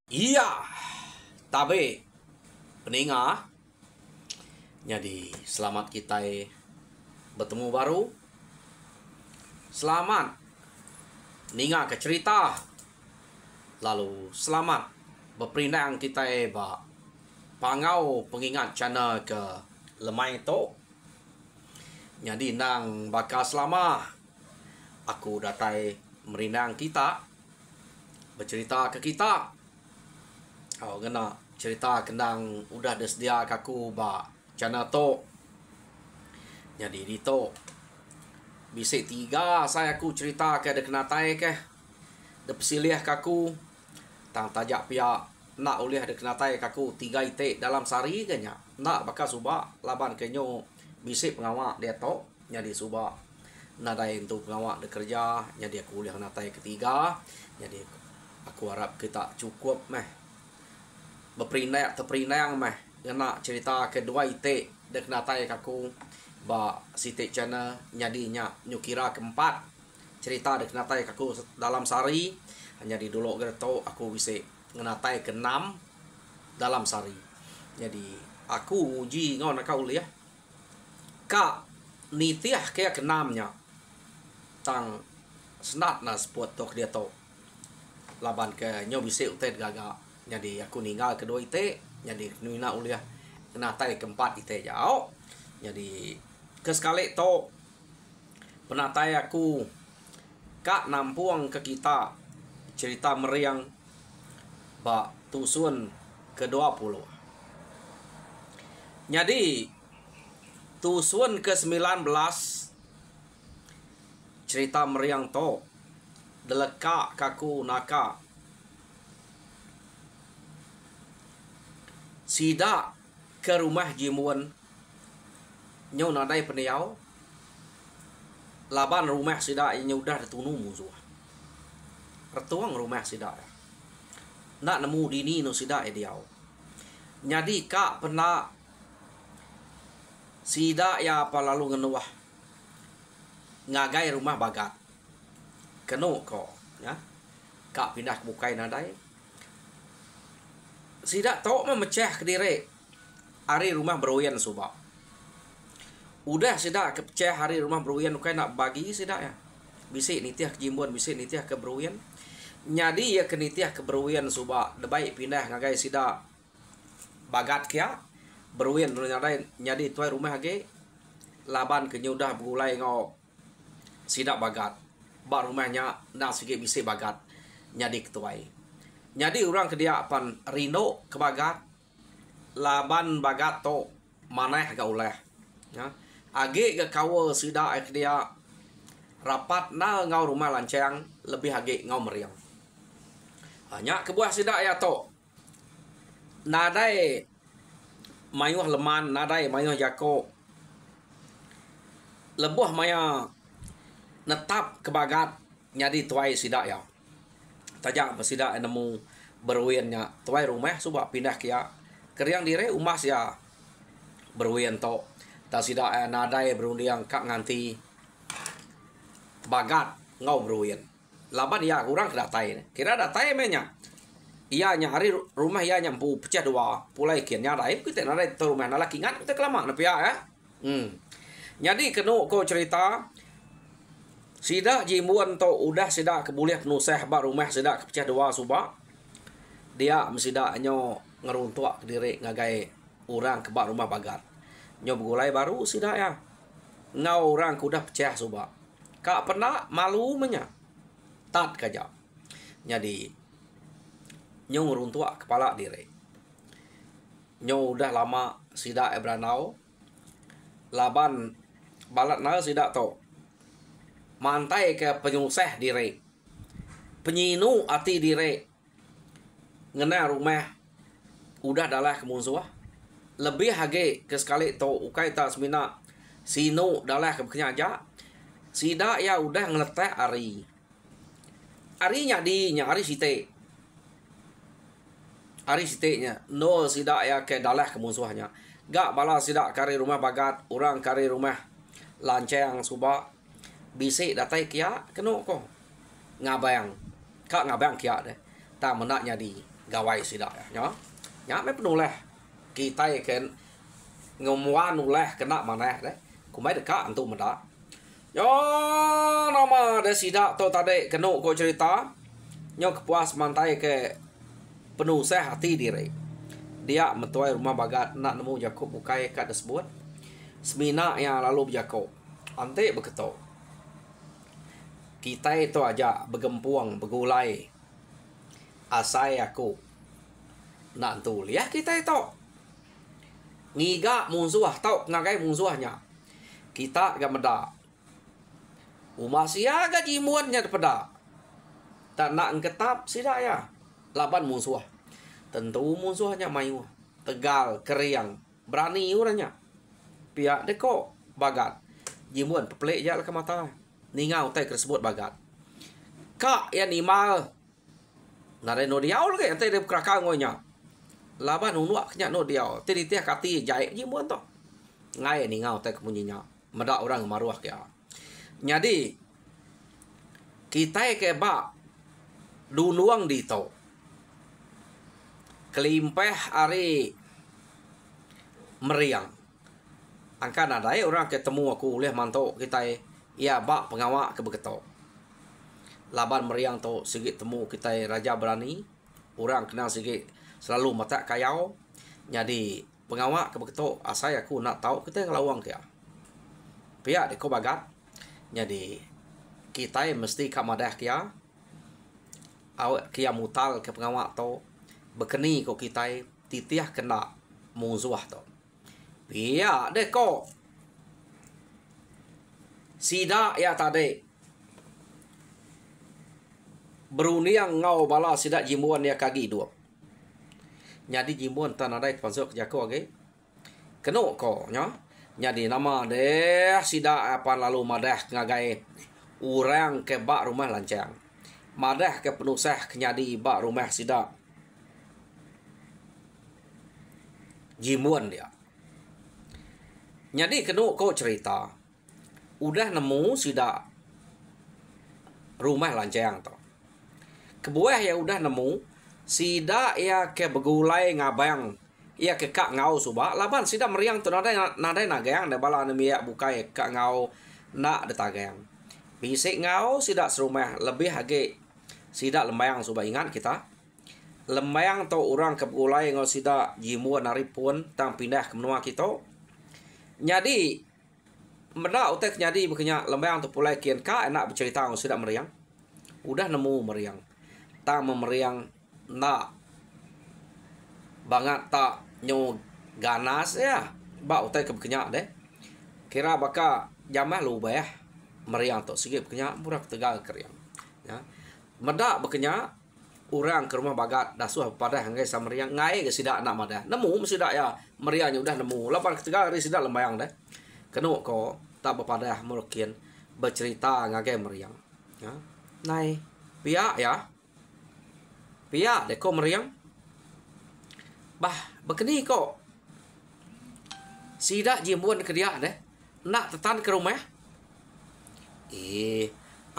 Iya, tapi peninga. Jadi selamat kita bertemu baru. Selamat ninga ke cerita. Lalu selamat berperindang kita pangau pengingat channel ke lemai itu. Jadi nang bakal selama aku datai merindang kita bercerita ke kita. Oh, kena cerita kendang udah sedia kaku ba channel to. Jadi di to bisik tiga saya aku cerita ke de kena tai ke de pesilih kaku tang tajak pia nak ulih de kena tai kaku 3 itik dalam sehari ke nya nak bakal suba laban ke nyo bisik pengawak dia to. Jadi suba nadai untuk pengawak de kerja. Jadi aku ulih kena tai ketiga. Jadi aku harap kita cukup meh terperinang meh kena cerita kedua itik dek natai kaku ba sitik channel nyadinya nyukira keempat cerita dek natai kaku dalam sehari. Jadi dulu gerto aku bisa ngenatai ke 6 dalam sehari. Jadi aku uji ngon kau lihat kak nitiah kayak ke 6 nya tang senat nas buat tok dia to laban ke nyo bisa utet gaga. Jadi aku ninggal kedua itik. Jadi nina uliah kena tai keempat itik jauh. Jadi kesekali to penatai aku kak nampuang ke kita cerita meriang ba tusun ke-20. Jadi tusun ke-19 cerita meriang to deleka kaku naka sida ke rumah jimuan nyo nadai peniau laban rumah sida nyo udah retunu musuh retuang rumah sida nak nemu dini no sida diau. Jadi kak pernah sida ya apa lalu ngenuah ngagai rumah bagat keno ko ya kak pindah ke bukai nadai sida tok memecah ke diri hari rumah beruyan subak. Udah sida kepecah hari rumah beruyan ukai nak bagi sida ya. Bisik nitiah ke jimbuan, bisik nitiah ke beruyan. Jadi ya ke nitiah ke beruyan subak. Debaik pindah ngagai sida bagat kia beruyan nyadi tuai rumah age laban ke nyudah begulai ngau sida bagat. Ba rumahnya nak sikit bisik bagat nyadi ketuai. Jadi orang kedia pan rino ke bagat laban bagat to maneh ga uleh ya age ke kawa sida dia rapat na ngau rumah lancang lebih age ngau meriang hanya ke buah sida ya to nadai mayuh leman nadai mayuh jako lebuh maya netap ke bagat nyadi tuai sida ya tajak besida nemu beruyennya tuai rumah subak pindah kia keriang dire umas ya beruyen to ta sida nadai berundiang kak nganti bagat ngau beruyen laban ya kurang kedatai kira datai menya iya nyari rumah iya nyampu pecah dua pulai kian nyadai kita nadai to rumah nalaki ngat kita kelamak nepia ya jadi kenu ko cerita sida jimuan to udah sida kebuliah penuseh ba rumah sida kepecah dua subak dia mesida nyo ngeruntuak ke diri ngagai orang ke ba rumah bagat nyo begulai baru sida ya ngau orang kudah pecah subak kak pernah malu menya tat kaja. Jadi nyo ngeruntuak kepala diri nyo udah lama sida ebranau laban balat na sida to mantai ke penyuseh diri penyinu ati diri ngena rumah udah dalah kemunsuah lebih hage ke sekali to ukai tak semina sino dalah ke kenyaja sida ya udah ngeletek arinya di nya ari siteknya no sida ya ke dalah kemunsuahnya gak bala sida kari rumah bagat orang kari rumah lancang subak bisik datai kia keno ko ngabayang kak ngabayang kia deh ta menak nyadi gawai sidak ya nya me penoleh kita ken ngomuan oleh kena mana deh kumai dekat antu meda yo nama de sidak to tadi kenu ko cerita nyo kepuas mantai ke penuh hati diri dia metuai rumah bagat nak nemu Jakob bukai kat tersebut semina yang lalu berjakob ante beketo kita itu aja bergempuang bergulai asai aku nak tu lihat kita itu ngiga musuh tau ngagai musuhnya kita gak meda umat sia gak jimuannya pada tak nak ketap sida ya laban musuh tentu musuhnya mayu tegal keriang berani uranya pihak deko bagat jimuan pepelik je ke mata ningau tai tersebut bagat kak ya nimal nare no diaul ke ante de krakang ngonya laban unuak nya no diau tiri teh kati jai jimuan to ngai ningau tai kemunyinya meda orang maruah ya jadi kita ke ba dunuang di to kelimpeh ari meriang angkan ada orang ketemu aku oleh mantok kita ya bak pengawak ke begeto laban meriang to sigit temu kita raja berani orang kenal sigit selalu mata kayau jadi pengawak ke begeto asai aku nak tahu kita ngelawang kia pihak deko bagat jadi kita mesti kamadah kia awak kia mutal ke pengawak to bekeni ko kita titiah kena musuh to pihak deko sida ya tadi beruniang ngau bala sida jimuan ya kagi dua jadi jimuan tanadai pasok jako age keno ko nya jadi nama deh sida apa lalu madah ngagai urang ke bak rumah lancang madah ke penusah kenyadi bak rumah sida jimuan dia jadi keno ko cerita udah nemu sida rumah lancang to kebuah ya udah nemu sida ya ke begulai ngabang ya ke kak ngau suba laban sida meriang tu nadai nagang da bala nemia bukai kak ngau nak detagang bisik ngau sida serumah lebih hage sida lembayang suba ingat kita lembayang to orang ke begulai ngau sida jimuan naripun tang pindah ke menua kita jadi menda utek nyadi bekenya lembayang tu pulai kian ka enak bercerita ngau sida meriang udah nemu meriang tak memeriang nak banget tak nyo ganas ya bak utai ke bekenya deh kira baka jamah lu bayah meriang tu sikit bekenya murah tegal keriang ya meda bekenya orang ke rumah bagat dasuh pada hanggai sa meriang ngai ke sida nak madah nemu sida ya meriangnya udah nemu lapan ketegal ri sida lembayang deh kenu ko tak berpadah mungkin bercerita ngagai meriang ya nai pihak ya pihak deko meriang bah bekeni kok sida jimuan ke dia deh nak tetan ke rumah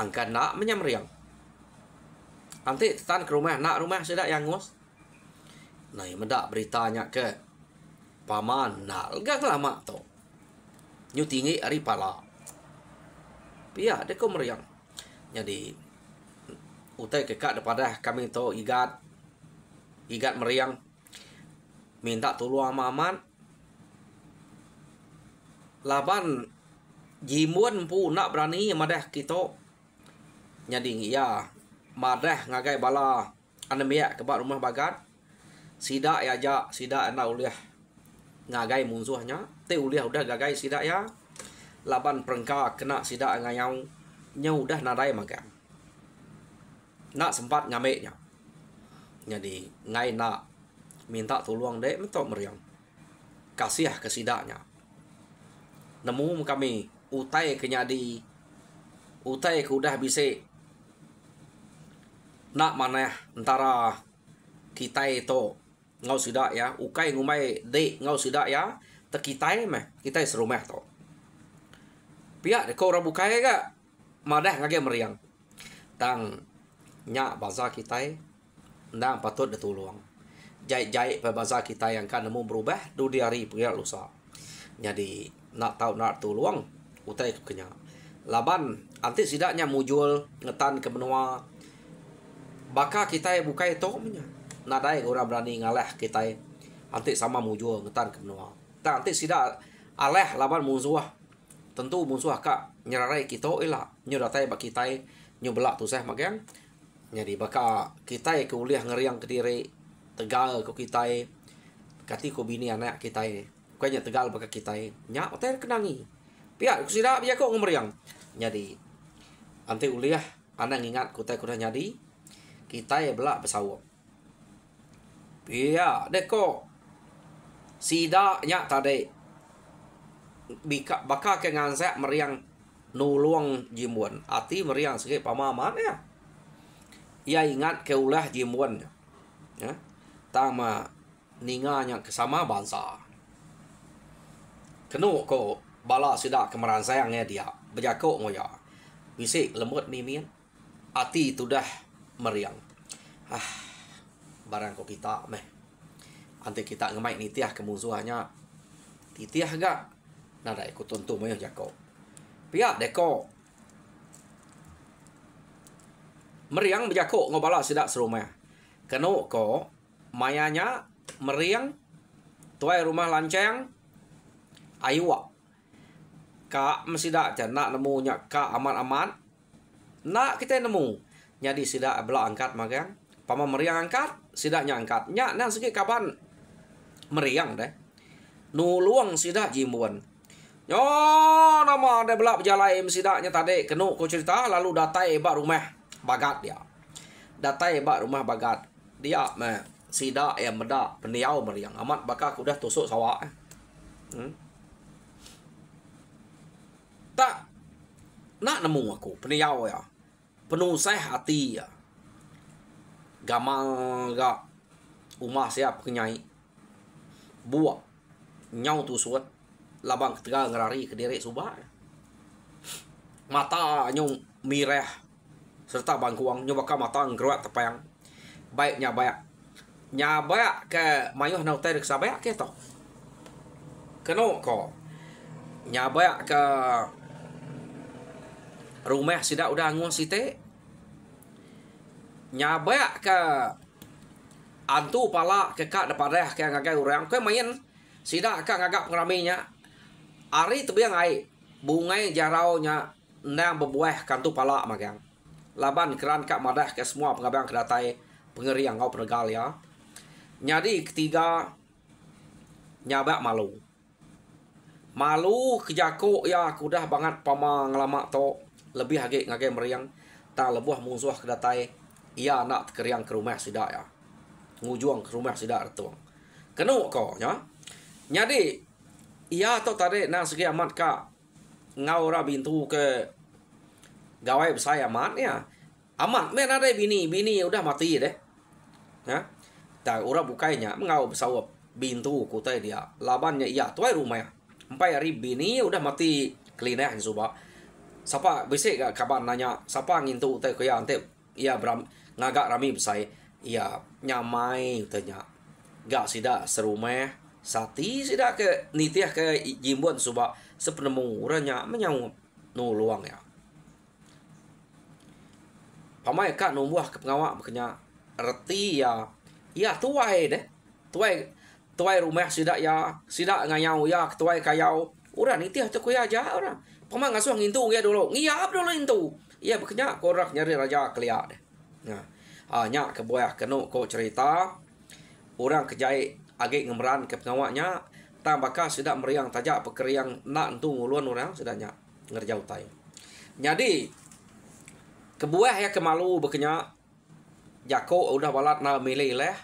angkat nak menyamriang nanti tetan ke rumah nak rumah sida yang ngos nah mendak beritanya ke paman nak lega lama to nyu tinggi ari pala pihak deko meriang jadi utai kekak daripada kami to igat meriang minta tolong maman laban jimuan pu nak berani madah kita jadi ya madah ngagai bala anemia ke bak rumah bagat sida ya ja sida ana uliah ngagai musuhnya te uliah udah gagai sida ya laban perengka kena sida ngayau nyau udah nadai magang nak sempat ngameknya jadi ngai nak minta tolong dek mentok meriang kasih ke sidaknya nemu kami utai kenyadi utai ke udah bisa nak mana antara kita itu ngau sidak ya ukai ngumai dek ngau sidak ya tekitai meh kita serumah to pihak deko orang bukai ga madah ngage meriang tang nya bahasa kita Nang patut ditolong. Jai-jai bahasa kita yang kan nemu berubah du hari punya lusa. Jadi nak tahu nak tolong utai kenya. Laban anti sidaknya mujul ngetan ke benua. Baka kita bukai tomnya. Nadai orang berani ngalah kita. Anti sama mujul ngetan ke benua. Tak anti sidak aleh laban musuh. Tentu musuh kak nyerarai kita ilah. Nyeratai bak kita nyubelak tu saya makan. Jadi baka kita kuliah ngeriang ke diri tegal ko kita kati ko bini anak kita kanya tegal baka kita nya otai kenangi pia ku sida pia ko ngomeriang jadi ante uliah anak ingat ku tai ku nyadi kita belak besawo pia deko sida nya tade bika baka ke ngansa meriang nuluang jimuan ati meriang sege pamaman ya ia ingat ke ulah jimuan ya tama ninganya kesama bangsa kenu ko bala sida kemeran sayangnya dia berjako ngoya bisik lembut mimin ati tudah meriang barang ko kita meh ante kita ngemai nitiah kemusuhannya titiah gak nada ikut tuntu moyo jako pihak deko meriang berjako ngobala sida serumah kenu ko mayanya meriang tuai rumah lanceng ayuak kak mesida aja nak nemunya kak aman-aman nak kita nemu jadi sida bela angkat magang pama meriang angkat sidaknya angkat nya nang segi kapan meriang deh nuluang sida jimuan yo nama ada bela berjalai mesidaknya tadi kenu ko cerita lalu datai bak rumah bagat dia datai bak rumah bagat dia meh sida yang meda peniau meriang amat bakal kudah tusuk sawak tak nak nemu aku peniau ya penuh saya hati ya gamal gak umah siap kenyai buat nyau tusuk labang ketiga ngerari ke diri subah mata nyung mireh serta bangkuang nyobaka mata ngeruat tepang baiknya baik nyabak ke mayuh nau teh sabak ke to keno ko nyabak ke rumah sida udah ngun site nyabak ke antu pala ke kak depadah ke ngagai urang ke main sida ka ngagap ngraminya ari tebiang ai bungai jaraunya nang bebuah kantu pala magang laban keran kak madah ke semua pengabang kedatai pengeriang kau penegal ya. Jadi ketiga nyabak malu. Malu kejako ya kudah banget pama ngelama to lebih hage ngage meriang tak lebuh musuh kedatai ia nak keriang ke rumah sidak ya. Ngujuang ke rumah sidak retuang. Kenu ko nya. Jadi ia to tadi nang segi amat ka ngau ra bintu ke gawai besar amat ya. Amat men ada bini udah mati deh. Ya. Tak orang bukainya mengau bersawap bintu kutai dia. Labannya iya tuai rumah. 4 hari bini udah mati kelinah suba. Siapa bisik gak kabar nanya siapa ngintu utai kaya ante iya beram ngagak rami besai. Iya nyamai utanya. Gak sida serumah sati sida ke nitiah ke jimbuan suba sepenemu uranya menyau no luang ya. Pamai kak numbuh ke pengawak makanya reti ya. Ya tuai deh. Tuai rumah sida ya. Sida ngayau ya tuai kayau. Urang nitiah tu kuya aja orang. Pamai ngasuh ngintu ya dulu. Ngiap dulu intu. Ya bekenya korak nyari raja kelia deh. Nah. Nya kebuah kenu ko cerita. Orang kejai agak ngemeran ke pengawaknya. Tak bakal sida meriang tajak pekeriang nak entu nguluan orang sedanya ngerjau tai. Jadi kebuah ya kemalu bekenya jako udah balat na milih leh.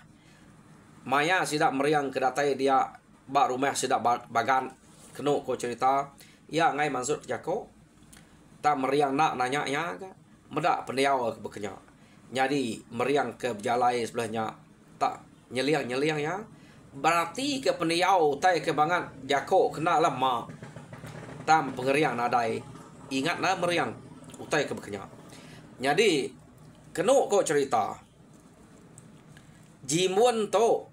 Maya sidak meriang kedatai dia bak rumah sidak bagan kenu ko cerita. Ya ngai maksud jako. Tak meriang nak nanya nya ka. Medak pendiau bekenya. Jadi meriang ke berjalai sebelahnya tak nyeliang ya. Berarti ke pendiau tai ke bangan jako kena lama. Tam pengeriang nadai. Ingat na meriang utai ke bekenya. Jadi kenu ko cerita. Jimun to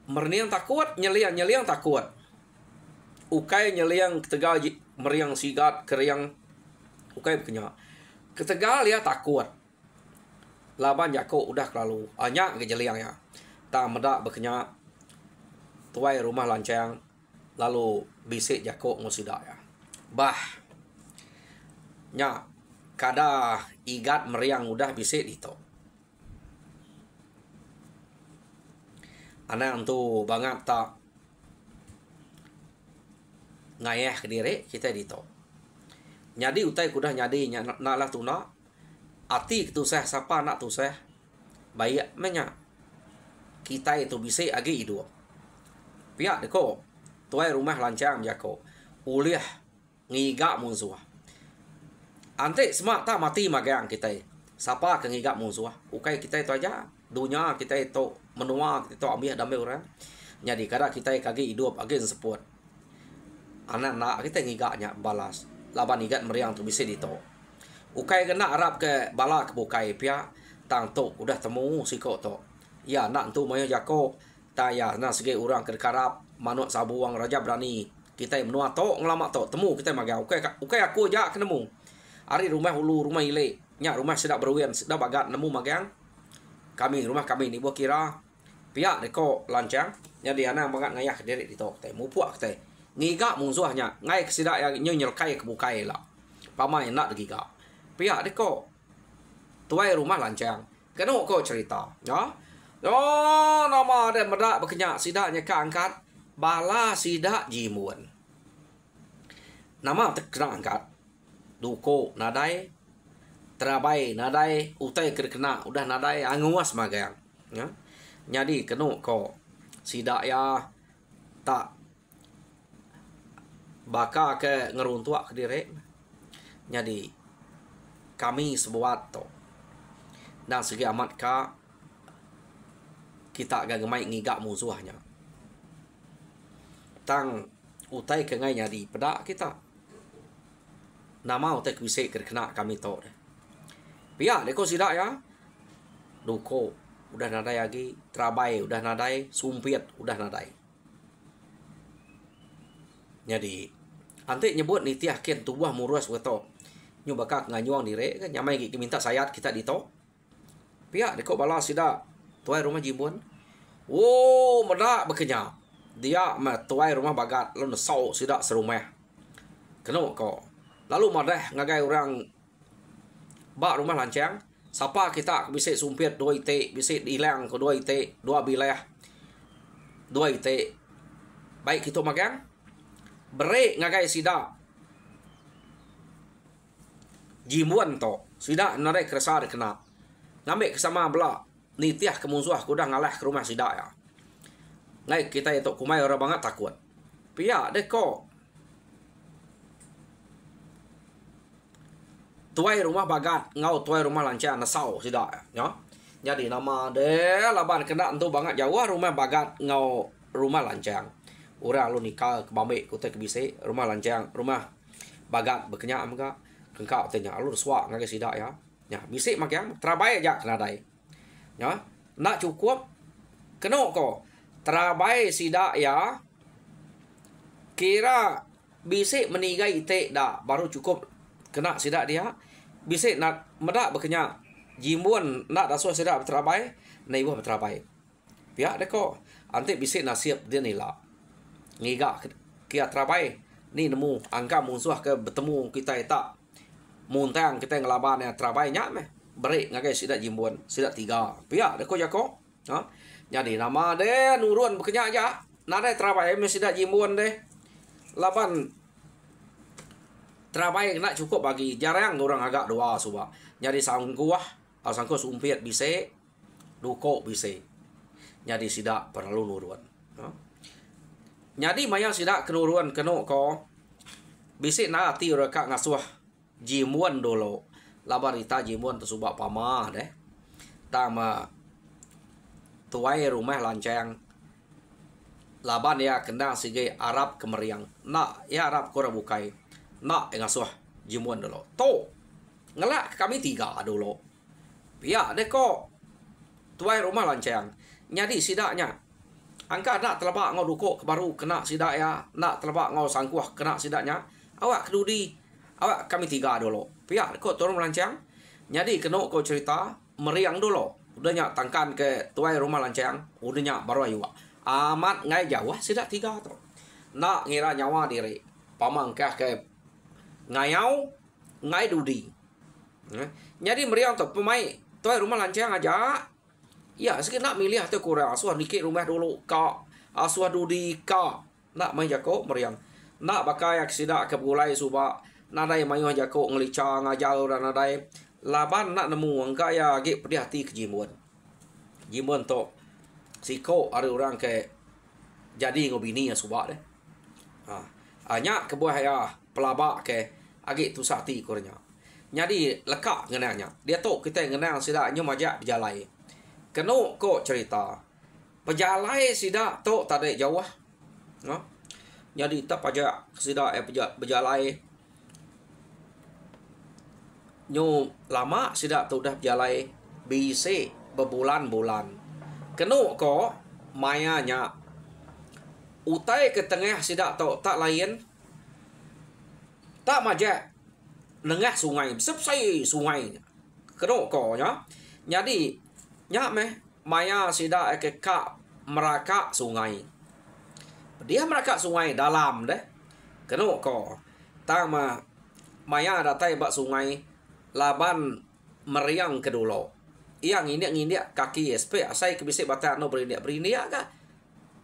merniang takut, nyeliang takut. Ukai nyeliang ketegal meriang sigat keriang ukai bekenya. Ketegal ya takut. Laban Jako udah kelalu banyak ke jeliang ya. Tak medak bekenya tuai rumah lancang lalu bisik Jako ngusidak ya. Bah. Nya kada igat meriang udah bisik dito. Anak tu banget tak ngayah ke diri kita dito. Nyadi utai kudah nyadi nak lah tuna. Ati tu sah siapa nak tu sah. Baik menya. Kita itu bisa agi hidup. Pihak deko. Tuai rumah lancang Jako. Uliah ngigak musuh. Ante semak tak mati magang kita. Siapa ke ngigak musuh. Ukai kita itu aja. Dunia kita itu menua kita itu ambil damai orang. Jadi kada kita kagi hidup agi support. Anak nak kita ngigaknya balas. Laban igat meriang tu bisa dito. Ukai kena Arab ke bala ke bukai pia tang tu udah temu siko tu. Ya nak tu maya Jako ta ya na segi orang ke karap manuk sabuang raja berani. Kita menua tu ngelama tu temu kita maga ukai aku aja kenemu. Ari rumah hulu rumah ile. Nya rumah sedap beruen sedap bagat nemu magang. Kami rumah kami ni buah kira pihak deko lancang. Jadi anak bagat ngayah diri dito. Temu puak kita. Ngigak musuhnya ngai kesida yang nyelkai ke bukai lah. Pamai nak gigak. Pihak deko tuai rumah lancang. Kena kau cerita, ya. Oh, nama ada medak berkenyak sidaknya ke angkat bala sidak jimun. Nama terkena angkat. Duko nadai terabai nadai utai kena udah nadai anguas magang, ya. Jadi kena kau sidak ya tak baka ke ngeruntuak ke diri. Jadi kami sebuat to. Dan segi amat ka kita agak gemai ngigak musuhnya. Tang utai ke ngai nyadi pedak kita. Nama utai kuisik kena kami to. Pia deko sidak ya. Duko udah nadai lagi, terabai udah nadai, sumpit udah nadai. Jadi ante nyebut ni tiakin tubuh murus beto. Nyu bakak nganyuang dire kan nyamai ki minta sayat kita dito. Pihak deko bala sida tuai rumah jimbun. Oh, medak bekenya. Dia tuai rumah bagat lalu sau sida serumah. Keno ko. Lalu madah ngagai orang bak rumah lancang. Siapa kita bisa sumpit 2 ite, bisa hilang ke 2 ite, 2 bilah. 2 ite. Baik kita magang. Break ngagai sida jimuan to sida narik kerasa kena ngambil kesama bela nitiah kemusuh kuda ngalah ke rumah sida ya ngai kita itu kumai orang banget takut pia deko tuai rumah bagat ngau tuai rumah lancang nasau sida ya jadi nama de laban kena tu banget jauh rumah bagat ngau rumah lancang orang lu nikah ke bambe kutai ke bise rumah lancang rumah bagat bekenya amga kengkau tanya lu suak ngagai sidak ya. Ya, bisik mak yang terabai aja kena dai. Ya, nak cukup kena ko. Terabai sidak ya. Kira bisik menigai ite dah baru cukup kena sidak dia. Bisik nak medak bekenya jimbun nak dasuh sidak terabai, nai buah terabai. Pihak deko ante bisik nasib dia nila. Ngiga kia terabai ni nemu angka musuh ke bertemu kita tak muntang kita ngelaban yang terabai nya meh break ngagai sidak jimbun sidak 3 pihak deko jako ha jadi nama de nurun bekenya aja nade terabai meh sidak jimbun deh laban terabai nak cukup bagi jarang orang agak doa suba jadi sangkuah sangkuh sumpit bise duko bise jadi sidak perlu nurun ha jadi maya sidak kenuruan keno ko bise na ati reka ngasuh jimuan dulu labarita jimuan tersubak pamah deh tama tuai rumah lancang laban ya kena sige Arab kemeriang nak ya Arab kora bukai nak ngasuh jimuan dulu to ngelak kami 3 dulu pia deko tuai rumah lancang Jadi sidaknya angka nak terlebak ngau dukuk baru kena sidak ya, nak terlebak ngau sangkuah kena sidaknya. Awak kedudi, awak kami tiga dulu. Pihak kau turun melancang. Jadi kena kau cerita meriang dulu. Udahnya tangkan ke tuai rumah lancang, udahnya baru ayu. Amat ngai jauh sidak tiga tu. Nak ngira nyawa diri. Pamang kah ke ngayau ngai dudi. Jadi meriang tu pemain tuai rumah lancang aja. Ya, sikit nak milih tu kurang. Asuh dikit rumah dulu kak. Asuh dudi kak. Nak main jako meriang. Nak bakai aksida ke bulai subak. Nadai main jako ngelica ngajal dan nadai. Laban nak nemu angka ya gik pedih hati ke jimun. Jimun tu siko ada orang ke jadi ngobini ya subak deh. Hanya ke buah ya pelabak ke agak tu sakti kurnya. Jadi lekak ngenanya. Dia tu kita ngenang sidaknya majak berjalai. Kena kok cerita pejalai sidak tu tak ada jauh. No? Jadi tak pajak sidak berjalai. Nyo lama sidak tu dah berjalai bisa berbulan-bulan. Kena kok mayanya utai ke tengah sidak tu tak lain. Tak majak nengah sungai, sepsai sungai. Kena kok ya. Jadi nya meh maya sida ke kak merakak sungai. Dia merakak sungai dalam deh. Kena ko. Tama maya datai bak sungai laban meriang ke dulu. Yang ini kaki SP asai ke bisik batak no berindia ka.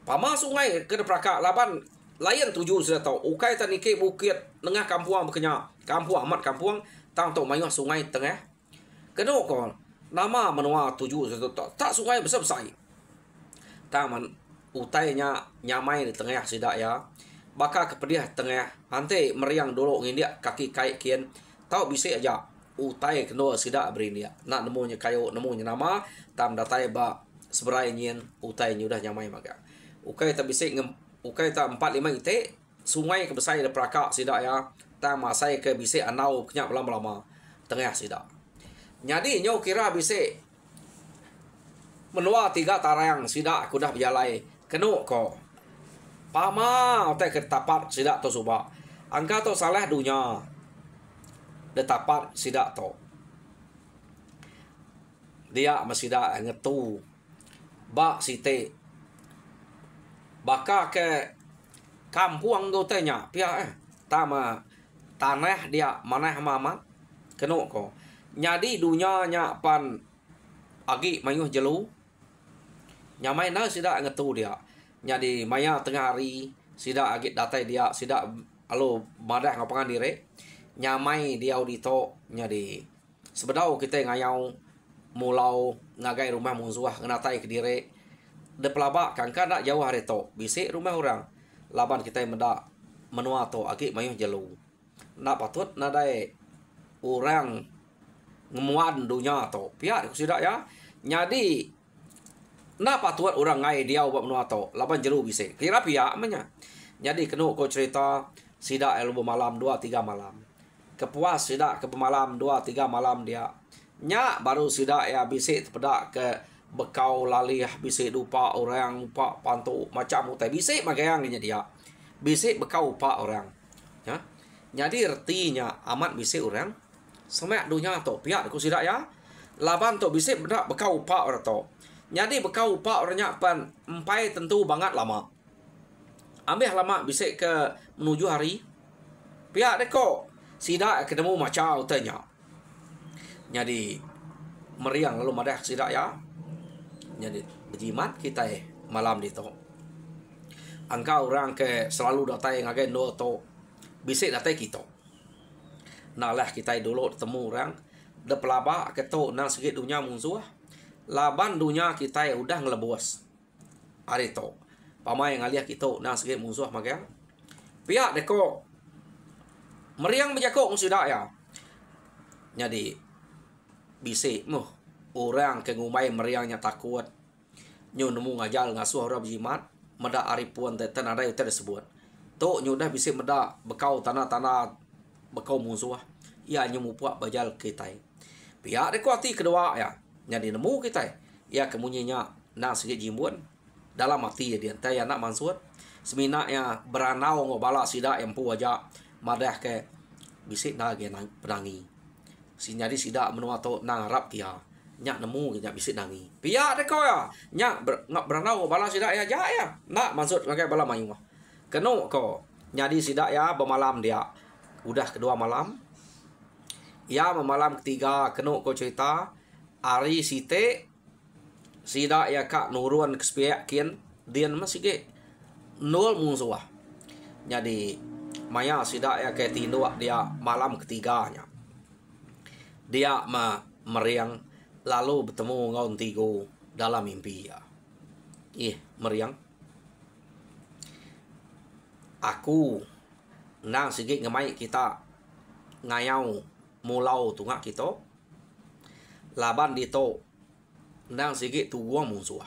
Pama sungai ke depraka laban layan tuju sudah tahu. Ukai tanike bukit tengah kampung bekenya. Kampung amat kampung tang tok mayah sungai tengah. Kena ko. Nama menua tuju tak sungai besar-besar. Taman utainya nyamai di tengah sidak ya. Baka kepediah tengah. Nanti meriang dulu ngindia kaki kait kian. Tahu bisa aja utai kena sidak berindia. Nak nemunya kayu nemunya nama. Tam datai ba seberai nyin utai udah nyamai maga. Ukai tak bisa ukai tak 4-5 ite. Sungai ke besar ada perakak sidak ya. Tam masai ke bisa anau kenyak lama-lama tengah sidak. Jadi nyo kira bisa menua 3 tarang sidak aku dah berjalai. Kena ko. Pama otak ke tapat sidak to subak. Angka to salah dunia. De tapat sidak to. Dia masida ngetu. Bak site. Baka ke kampung go tanya pihak tama tanah dia manah mamat. Kena ko. Jadi dunia nya pan agi mayuh jelu. Nyamai na sida ngetu dia. Jadi maya tengah hari sida agi datai dia sida alo madah ngapangan dire. Nyamai dia audito jadi sebedau kita ngayau mulau ngagai rumah musuh ngatai ke dire. De pelabak kangka nak jauh hari to. Bisik rumah orang. Laban kita mendak menua to agi mayuh jelu. Nak patut nadai orang ngemuan dunia tu. Pihak sudah ya. Jadi nak patut orang ngai dia buat menua tu. Lapan jeru bisa. Kira pihak menya. Jadi kena kau cerita sidak elu malam 2-3 malam. Kepuas sidak ke malam 2-3 malam dia. Nya baru sidak ya bisa terpedak ke bekau lalih bisa lupa orang lupa pantu macam utai bisa magayangnya dia. Bisa bekau lupa orang. Ya. Jadi artinya amat bisa orang semak dunia tu pihak aku sidak ya. Laban tu bisa bedak bekau pak orang tu. Jadi bekau pak orangnya pan empai tentu banget lama. Ambil lama bisa ke menuju hari. Pihak deko sidak ketemu macam utanya. Jadi meriang lalu madah sidak ya. Jadi berjimat kita malam di tu. Angka orang ke selalu datai ngagai no tu bisa datai kita. Nalah kita dulu ketemu orang de pelaba keto nang sikit dunia musuh. Laban dunia kita udah ngelebos. Hari tu. Pamai ngaliah kita nang sikit musuh magang. Pihak deko meriang berjakok sudah ya. Jadi bisik muh orang ke ngumai meriangnya takut. Nyu nemu ngajal ngasuh orang berjimat. Meda aripuan teten ada yang tersebut. Tu nyu dah bisik meda bekau tanah-tanah bekau musuh. Ia nyu puak bajal kita. Pihak deko hati kedua ya. Jadi nemu kita. Ya kemunyinya nang sige jimbun dalam mati dia teh anak mansut semina ya beranau ngobala sida yang pu aja madah ke bisik na ge nang penangi si nyadi sida menua to nang rap kia nyak nemu nyak bisik nangi pia de ko ya nyak ngap beranau bala sida ya ja ya nak maksud ngagai bala mayu keno ko nyadi sida ya bermalam dia udah kedua malam ya malam ketiga keno ko cerita ari site sida ya kak nurun kespiak kian dian masih ge nol musuh jadi maya sida ya ke tinu dia malam ketiganya dia meriang lalu bertemu ngaun tigo dalam mimpi ya meriang aku nang sigit ngemai kita ngayau mulau tungak kita laban dito nang sigit tuang musuh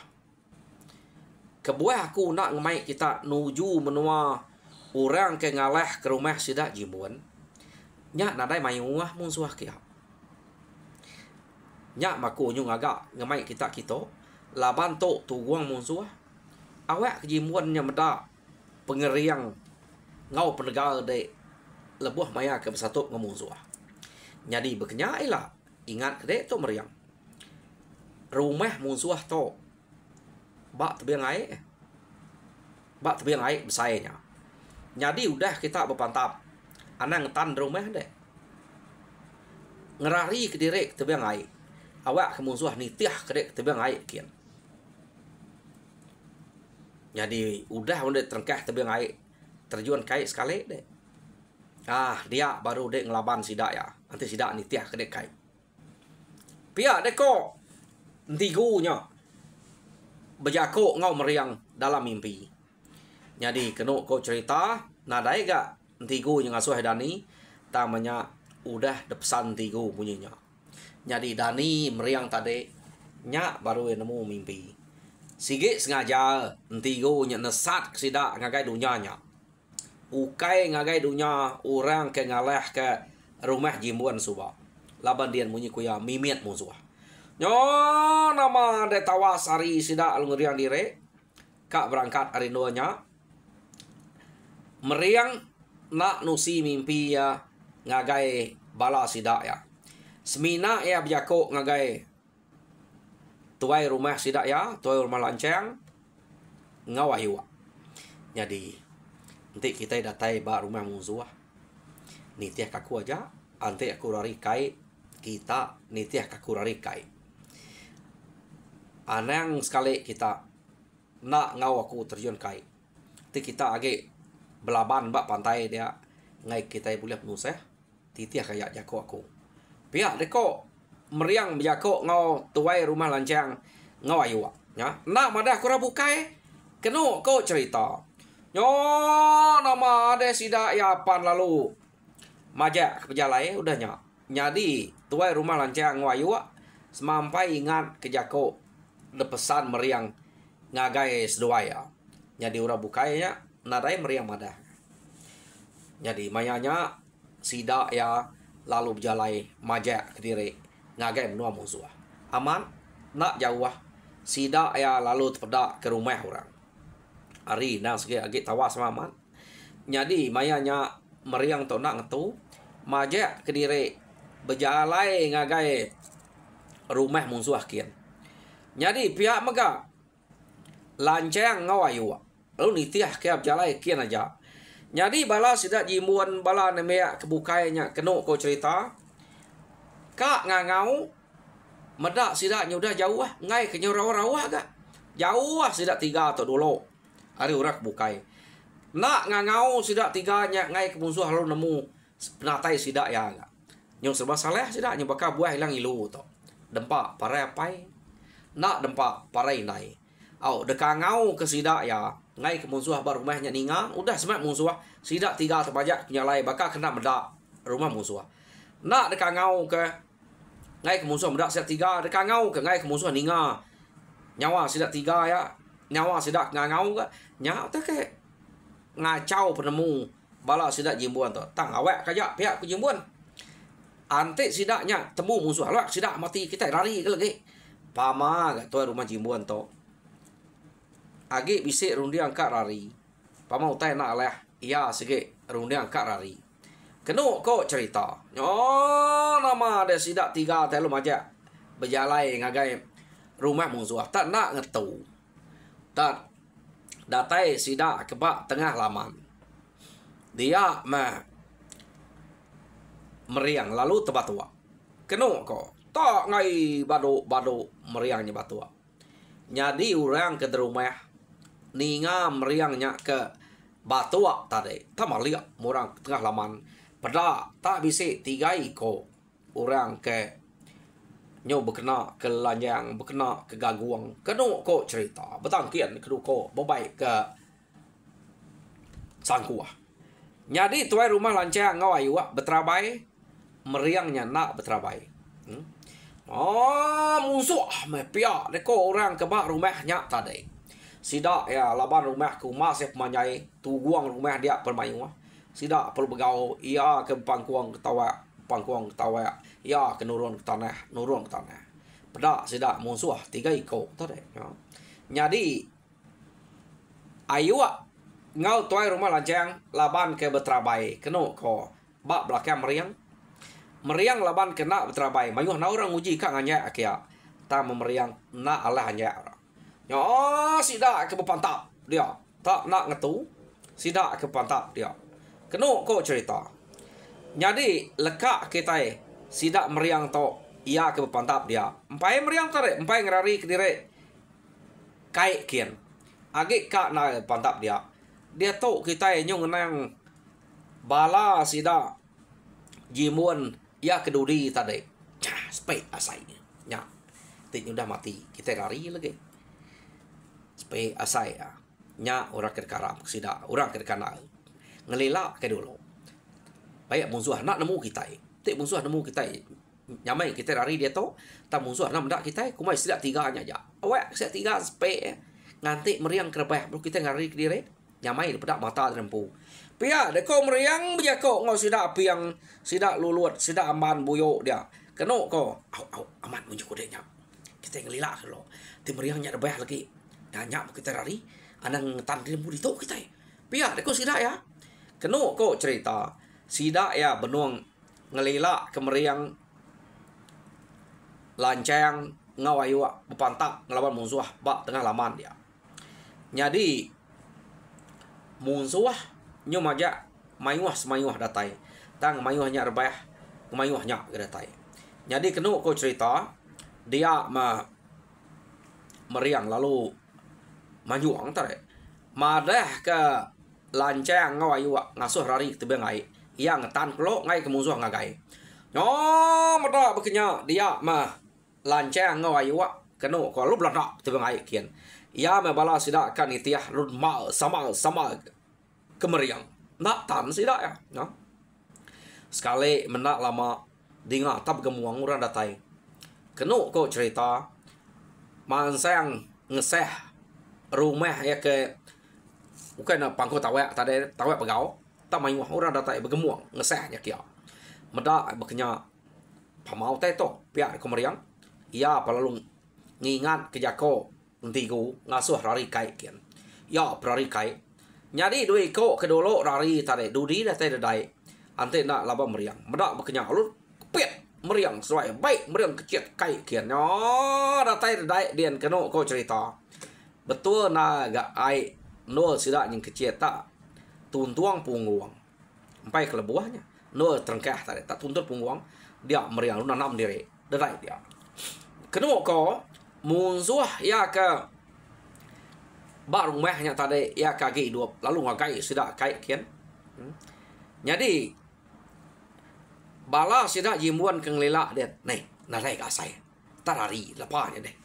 kebuah aku nak ngemai kita nuju menua orang ke ngaleh ke rumah sida jimbun nyak nadai mayuah musuh kia nyak maku nyung agak ngemai kita laban to tuang musuh awak jimbun nya meda pengeriang ngau penegal de lebuh maya ke bersatu ngemusuh jadi berkenyai lah ingat kede to meriang rumah musuh to bak tebiang air besainya jadi udah kita berpantap anang tan rumah deh ngerari ke direk tebiang air awak ke musuh nitiah kedek tebiang air kian jadi udah terengkah tebiang air terjun kait sekali deh dia baru dek ngelaban sidak ya nanti sidak nitiah kedek kait pia deko ntigunya berjako ngau meriang dalam mimpi jadi keno ko cerita nadai gak ntigu yang ngasuh Dani tamanya udah depesan tigu bunyinya jadi Dani meriang tadi nyak baru nemu mimpi sige sengaja ntigu nya nesat sida ngagai dunyanya ukai ngagai dunya orang ke ngaleh ke rumah jimbuan suba laban dian bunyi kuya mimiat musuh nyo nama de tawas hari sida ngeriang dire kak berangkat hari duanya meriang nak nusi mimpi ya ngagai bala sida ya semina ya bijako ngagai tuai rumah sida ya tuai rumah lancang ngawayu jadi nanti kita datai ba rumah musuh nitiah kaku aja ante aku rari kai kita nitiah kaku rari kai anang sekali kita nak ngau aku terjun kai ti kita age belaban bak pantai dia ngai kita boleh penusah titiah kayak jako aku pihak deko meriang jako ngau tuai rumah lancang ngau ayu ya nak madah aku rabukai keno ko cerita nyo nama ada sida ya pan lalu majak ke pejalai udahnya jadi tuai rumah lancang ngau ayu semampai ingat ke jako depesan meriang ngagai sedoaya jadi ura bukainya nadai meriang madah jadi mayanya sida ya lalu berjalai majak ke diri ngagai menua musuh aman nak jauh sida ya lalu terpedak ke rumah orang hari nang segi agak tawas aman jadi mayanya meriang to nak ngetu majak ke diri berjalai ngagai rumah musuh kian jadi pihak mega lancang ngawayu lalu nitiah kiab jalai kian aja jadi bala sida jimuan bala nemea kebukainya keno ko cerita kak ngangau medak sida udah jauh ngai ke rawa-rawa gak jauh sida 3 atau 2 hari urak bukai nak ngangau sida 3 nya ngai ke musuh lalu nemu penatai sida ya gak nyong serba salah sida nya bakal buah hilang ilu to dempak para apai nak dempak parai nai au dekangau ke sida ya ngai ke musuh bar rumahnya ninga udah semat musuh sida 3 terbajak nyalai bakal kena medak rumah musuh nak dekangau ke ngai ke musuh medak sida 3 dekangau ke ngai ke musuh ninga nyawa sida 3 ya nyawa sida ngangau ke nyawa teh ke ngacau penemu bala sida jimbuan to tang awak kaya pihak ke jimbuan ante sidaknya temu musuh awak sidak mati kita lari ke lagi pama gak tuai rumah jimbuan to agi bisik rundiang kak rari. Pamau tai nak leh, ia sikit rundiang kak rari. Kenu ko cerita. Oh, nama ada sidak 3 telu majak berjalai ngagai rumah musuh. Tak nak ngetu. Tak datai sidak kebak tengah laman. Dia meriang lalu tebatua. Kenu ko. Tak ngai bado meriangnya batua. Jadi orang ke rumah ninga meriangnya ke batua tadi. Tak malia orang tengah laman. Pada tak bisa 3 ko orang ke nyo berkena ke lanjang, berkena ke gaguang. Kenu ko cerita. Betangkian kenu ko berbaik ke sangkuah. Jadi tuai rumah lancang ngau ayu berterabai meriangnya nak berterabai. Oh, musuh pihak deko orang kebak rumahnya tadi. Sidak ya laban rumah ku masih manyai tuguang rumah dia permain. Sidak perlu begau ia ke pangkuang ketawa, ia ke nurun ke tanah. Pada sidak musuh 3 ikut tadi. Jadi ayu ngau tuai rumah lancang laban ke berterabai kenu ko bak belakang meriang laban kena berterabai mayuh na orang uji kak nganya akia ta memeriang na Allah hanya yo sidak ke berpantap dia tak nak ngetu sidak ke pantap dia kenu ko cerita jadi lekak kita sidak meriang to ia ke berpantap dia empai meriang tare empai ngerari ke dire kai kian agi kak na pantap dia tahu kita nyong nang bala sida jimun ya keduri tadi. Spek asai. Nya. Tik udah mati. Kita lari lagi. Spek asai ya. Nya orang kerkaram sida, orang kerkana. Ngelila ke dulu. Baik musuh nak nemu kita. Tik musuh nemu kita. Nyamai kita lari dia tahu. Tak musuh nak mendak kita. Kumai sida 3 nya aja. Awak sida 3 spek. Nganti meriang kerebah. Baru kita ngari ke diri. Nyamai daripada mata rempu. Pia deko meriang berjako ngau sidak api yang sidak luluat, sidak aman buyuk dia. Keno ko, aman munjuk dia. Kita ngelilak lo. Ti meriangnya rebah lagi. Nyak kita lari, anang tan rempu di tok kita. Pia deko sidak ya. Keno ko cerita. Sidak ya benuang ngelilak ke meriang lancang ngau ayu berpantak ngelawan musuh bak tengah laman dia. Jadi musuh nyo maja mayuah datai tang mayuahnya rebah mayuahnya datai jadi kenu ko cerita dia meriang lalu majuang tare madah ke lancang ngau ayu ngasuh rari tebeng ai ia ngetan klo ngai ke musuh ngagai nyo mada bekenya dia lancang ngau ayu kenu ko lu belanda tebeng ai kian ia bala sidak kan itiah rud sama kemeriang nak tan sidak ya no? Sekali menak lama dinga tab gemuang orang datai kenu ko cerita mansang ngeseh rumah ya ke bukan pangko tawak pegau tak main orang datai bergemuang ngesehnya kia medak bekenya pamau tai to pihak kemeriang ia palalu ngingat kejako Ntigu ngasuh rari kai kian. Ya rari kai. Nyadi dui ko kedolo rari tare dudi dah tare dai. Ante nak laba meriang. Medak bekenya lu pet meriang sesuai baik meriang kecil kai kian. Nyo datai dai dian keno ko cerita. Betul na ga ai no sida yang kecil tak tuntuang punguang. Sampai ke lebuahnya. No terengkah tare tak tuntut punguang dia meriang lu nanam diri. Dai dia. Keno ko musuh ya ke baru rumahnya tadi ya kaki 2 lalu ngagai sudah kai kian. Jadi bala sudah jimuan ke ngelila dia. Nih, narai ka saya. Tarari lapanya deh.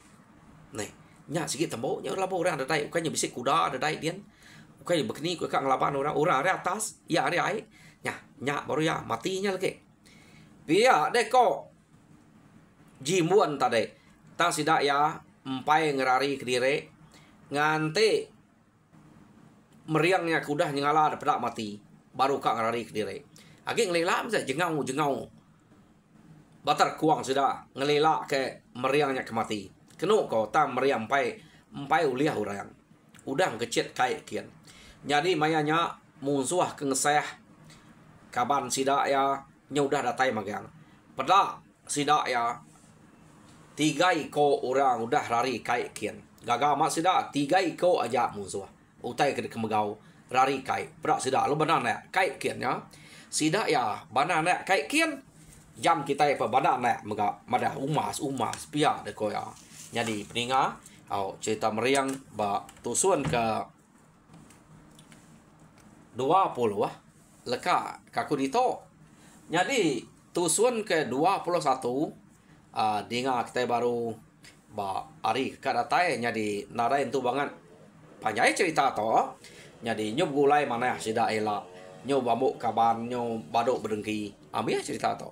Nih, nya sikit tembok nya lapo orang dadai ukanya bisik kuda dadai dian. Ukanya begini ku kang lapan orang ada atas, ya ada ai. Nya baru ya matinya lagi. Biar deh kok jimuan tadi. Tang sidak ya empai ngerari ke diri nganti meriangnya kudah nyengala dapat mati baru kak ngerari ke diri agi ngelila bisa jengau batar kuang sudah ngelila ke meriangnya ke mati kenu kau tang meriang empai uliah orang udang kecit kai kian. Jadi mayanya musuh kengeseh kaban sida ya nyudah datai magang. Pada sida ya 3 ekor orang udah lari kai kian. Gagal mak sida 3 ekor aja musuh. Utai ke kemegau lari kai. Pada sida lu benar nak kai kian ya. Sida ya benar nak kai kian. Jam kita apa benar nak mega mada umas pihak de ko ya. Jadi peninga cerita meriang ba tusun ke 20 leka kaku dito. Jadi tusun ke 21 dengar kita baru ba ari kadatai jadi narain tu banget panjai cerita to. Jadi nyob gulai mana sida ela nyob bambu kaban nyob baduk berengki ambil cerita to.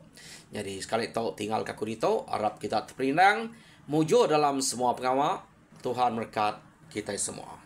Jadi sekali to tinggal kaku dito harap kita terperinang mujo dalam semua pengawal. Tuhan berkat kita semua.